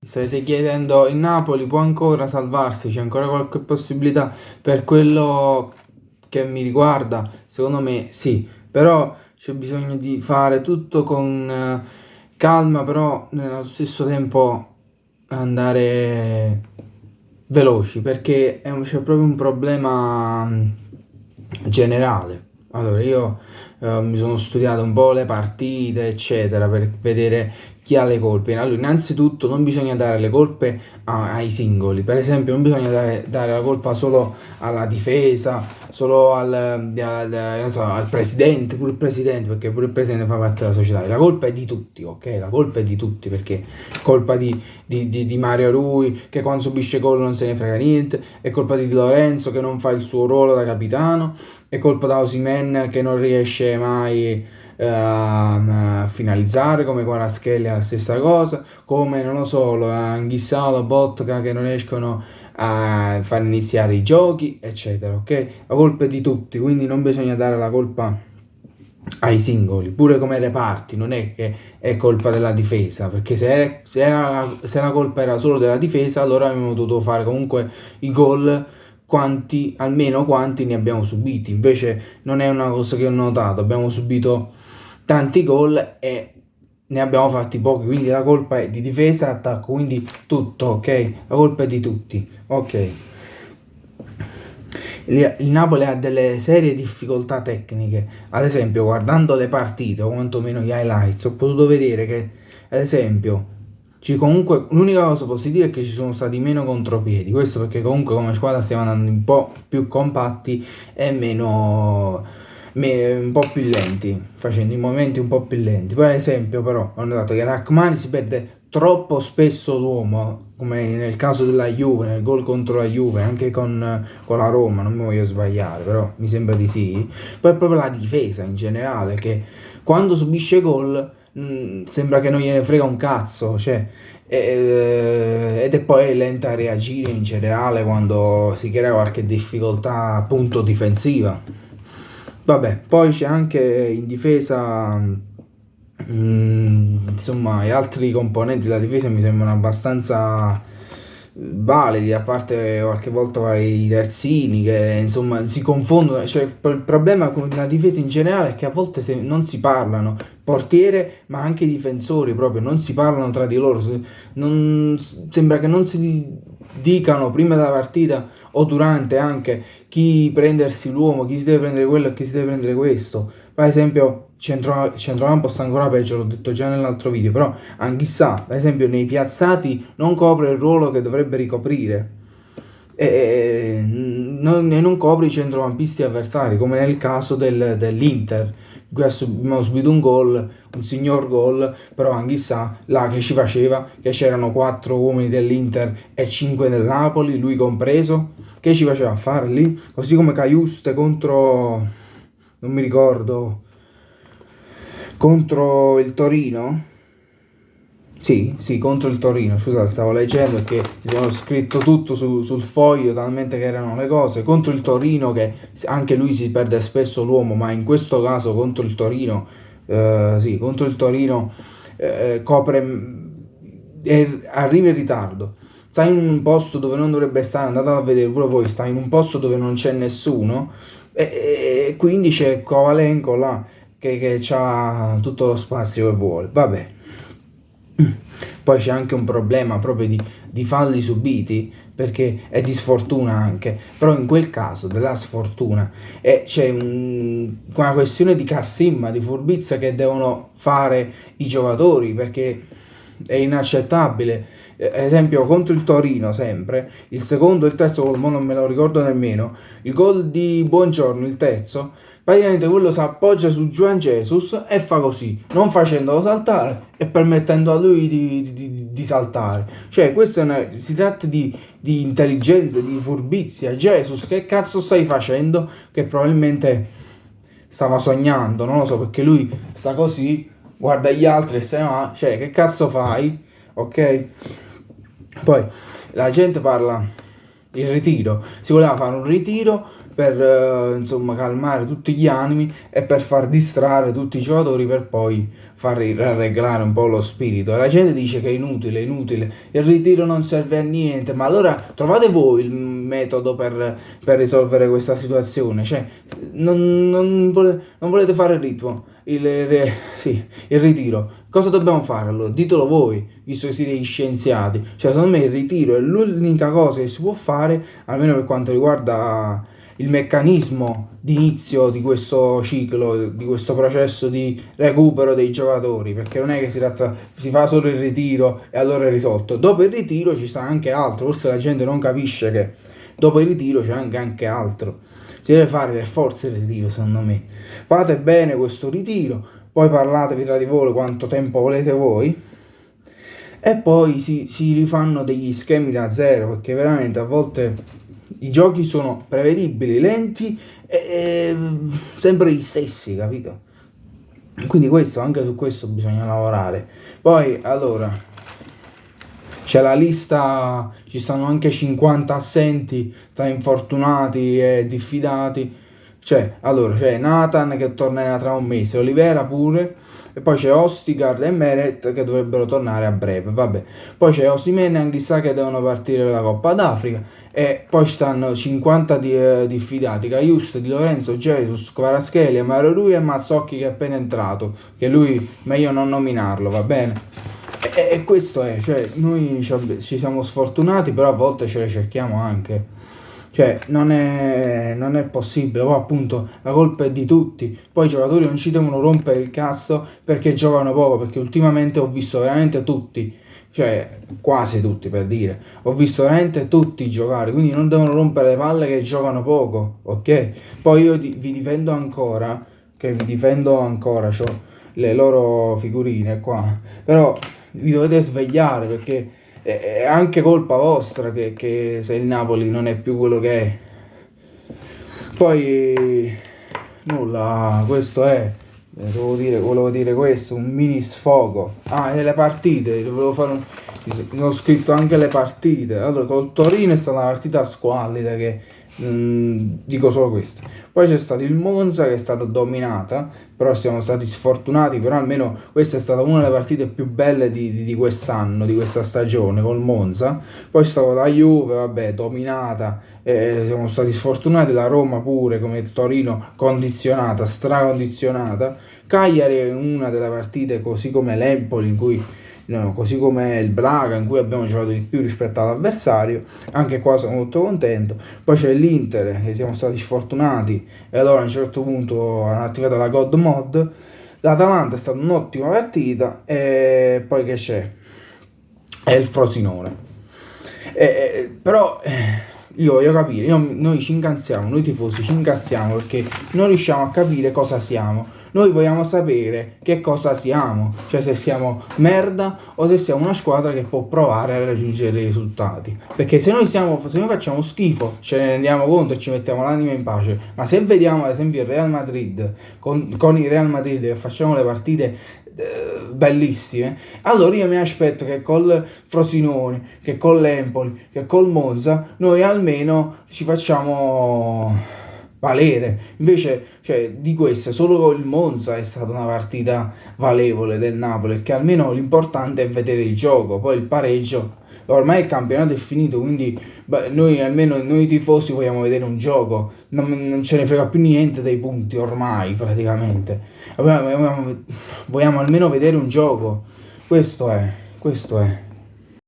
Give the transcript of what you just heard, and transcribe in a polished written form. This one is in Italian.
state chiedendo, il Napoli può ancora salvarsi, c'è ancora qualche possibilità per quello che mi riguarda? Secondo me sì, però c'è bisogno di fare tutto con calma, però nello stesso tempo andare veloci, perché c'è proprio un problema generale. Allora, io mi sono studiato un po' le partite, eccetera, per vedere chi ha le colpe. Allora, innanzitutto non bisogna dare le colpe ai singoli, per esempio non bisogna dare la colpa solo alla difesa, solo non so, al presidente, pure il presidente, perché pure il presidente fa parte della società. La colpa è di tutti, ok? La colpa è di tutti, perché è colpa di Mario Rui, che quando subisce gol non se ne frega niente, è colpa di Di Lorenzo che non fa il suo ruolo da capitano, è colpa da Osimhen che non riesce mai a finalizzare, come Kvaratskhelia la stessa cosa, come non lo so, Anghissà, Botka che non riescono a far iniziare i giochi, eccetera, ok? La colpa è di tutti, quindi non bisogna dare la colpa ai singoli, pure come reparti, non è che è colpa della difesa, perché se la colpa era solo della difesa, allora avremmo dovuto fare comunque i gol almeno quanti ne abbiamo subiti. Invece non è una cosa che ho notato, abbiamo subito tanti gol e ne abbiamo fatti pochi, quindi la colpa è di difesa e attacco, quindi tutto, ok? La colpa è di tutti, ok? Il Napoli ha delle serie difficoltà tecniche, ad esempio guardando le partite o quantomeno gli highlights ho potuto vedere che, ad esempio, comunque l'unica cosa positiva è che ci sono stati meno contropiedi, questo perché comunque come squadra stiamo andando un po' più compatti e un po' più lenti, facendo i momenti un po' più lenti. Poi ad esempio però ho notato che Rachmani si perde troppo spesso l'uomo, come nel caso della Juve, nel gol contro la Juve, anche con la Roma, non mi voglio sbagliare, però mi sembra di sì. Poi è proprio la difesa in generale, che quando subisce gol sembra che non gliene frega un cazzo, cioè, ed è poi lenta a reagire in generale quando si crea qualche difficoltà appunto difensiva. Vabbè, poi c'è anche in difesa, insomma, gli altri componenti della difesa mi sembrano abbastanza validi, a parte qualche volta i terzini che insomma si confondono. Cioè, il problema con la difesa in generale è che a volte non si parlano, portiere ma anche i difensori proprio non si parlano tra di loro, sembra che non si dicano prima della partita o durante anche chi prendersi l'uomo, chi si deve prendere quello e chi si deve prendere questo. Per esempio, centrocampo sta ancora peggio, l'ho detto già nell'altro video, però Anghissà, per esempio, nei piazzati non copre il ruolo che dovrebbe ricoprire. Non copre i centrocampisti avversari, come nel caso dell'Inter. Qui abbiamo subito un gol, un signor gol, però Anghissà là che ci faceva, che c'erano 4 uomini dell'Inter e 5 del Napoli, lui compreso, che ci faceva a fare lì? Così come Caiuste contro, non mi ricordo, contro il Torino? Sì, contro il Torino, scusate, stavo leggendo perché mi sono scritto tutto sul foglio, talmente che erano le cose. Contro il Torino, che anche lui si perde spesso l'uomo, ma in questo caso contro il Torino, sì, contro il Torino copre, arriva in ritardo. Sta in un posto dove non dovrebbe stare, andate a vedere pure voi, sta in un posto dove non c'è nessuno e quindi c'è Kovalenko là che ha tutto lo spazio che vuole. Vabbè. Poi c'è anche un problema proprio di falli subiti, perché è di sfortuna anche, però in quel caso della sfortuna c'è una questione di carsimma, di furbizia che devono fare i giocatori, perché è inaccettabile. Ad esempio contro il Torino sempre, il secondo e il terzo gol, non me lo ricordo nemmeno, il gol di Buongiorno, il terzo, praticamente quello si appoggia su Juan Jesus e fa così, non facendolo saltare e permettendo a lui di saltare. Cioè, si tratta di intelligenza, di furbizia. Jesus, che cazzo stai facendo? Che probabilmente stava sognando, non lo so, perché lui sta così, guarda gli altri e se no, cioè, che cazzo fai? Ok? Poi la gente parla il ritiro, si voleva fare un ritiro per insomma calmare tutti gli animi e per far distrarre tutti i giocatori per poi far rarreglare un po' lo spirito. E la gente dice che è inutile, il ritiro non serve a niente, ma allora trovate voi il metodo per risolvere questa situazione. Cioè, non volete fare il ritmo, sì, il ritiro. Cosa dobbiamo fare allora? Ditelo voi, visto che siete gli scienziati. Cioè, secondo me il ritiro è l'unica cosa che si può fare, almeno per quanto riguarda il meccanismo di inizio di questo ciclo, di questo processo di recupero dei giocatori, perché non è che si fa solo il ritiro e allora è risolto. Dopo il ritiro ci sta anche altro, forse la gente non capisce che dopo il ritiro c'è anche altro. Si deve fare per forza il ritiro, secondo me. Fate bene questo ritiro, poi parlatevi tra di voi quanto tempo volete voi e poi si rifanno degli schemi da zero, perché veramente a volte i giochi sono prevedibili, lenti e sempre gli stessi, capito? Quindi anche su questo bisogna lavorare. Poi allora c'è la lista, ci stanno anche 50 assenti tra infortunati e diffidati. C'è Nathan che tornerà tra un mese, Olivera pure, e poi c'è Ostigard e Meret che dovrebbero tornare a breve, vabbè. Poi c'è Osimhen e Anghissà che devono partire per la Coppa d'Africa, e poi stanno 50 diffidati, Caiusto, Di Lorenzo, Jesus, Kvaratskhelia, Mario Rui e Mazzocchi che è appena entrato, che lui meglio non nominarlo, va bene? E questo è, cioè noi ci siamo sfortunati, però a volte ce le cerchiamo anche. Cioè, non è possibile, poi appunto la colpa è di tutti, poi i giocatori non ci devono rompere il cazzo perché giocano poco, perché ultimamente ho visto veramente tutti, cioè quasi tutti per dire, ho visto veramente tutti giocare, quindi non devono rompere le palle che giocano poco, ok? Poi io vi difendo ancora, c'ho le loro figurine qua, però vi dovete svegliare perché è anche colpa vostra che se il Napoli non è più quello che è. Poi nulla, questo è, volevo dire questo, un mini sfogo. E le partite, ho scritto anche le partite. Allora, col Torino è stata una partita squallida che dico solo questo. Poi c'è stato il Monza che è stata dominata, però siamo stati sfortunati, però almeno questa è stata una delle partite più belle di quest'anno, di questa stagione col Monza. Poi c'è stata la Juve, vabbè, dominata, siamo stati sfortunati, la Roma pure come Torino condizionata, stracondizionata. Cagliari è una delle partite, così come l'Empoli, in cui no, così come il Braga in cui abbiamo giocato di più rispetto all'avversario, anche qua sono molto contento. Poi c'è l'Inter che siamo stati sfortunati e allora a un certo punto hanno attivato la God Mod. L'Atalanta è stata un'ottima partita e poi che c'è? È il Frosinone. Però io voglio capire, noi ci incazziamo, noi tifosi ci incazziamo perché non riusciamo a capire cosa siamo. Noi vogliamo sapere che cosa siamo, cioè se siamo merda o se siamo una squadra che può provare a raggiungere i risultati. Perché se noi facciamo schifo, ce ne rendiamo conto e ci mettiamo l'anima in pace. Ma se vediamo ad esempio il Real Madrid, con il Real Madrid che facciamo le partite bellissime, allora io mi aspetto che col Frosinone, che con l'Empoli, che col Monza noi almeno ci facciamo valere. Invece, cioè, di queste solo il Monza è stata una partita valevole del Napoli, perché almeno l'importante è vedere il gioco, poi il pareggio, ormai il campionato è finito, quindi noi tifosi vogliamo vedere un gioco, non ce ne frega più niente dei punti ormai praticamente. Vogliamo almeno vedere un gioco, questo è.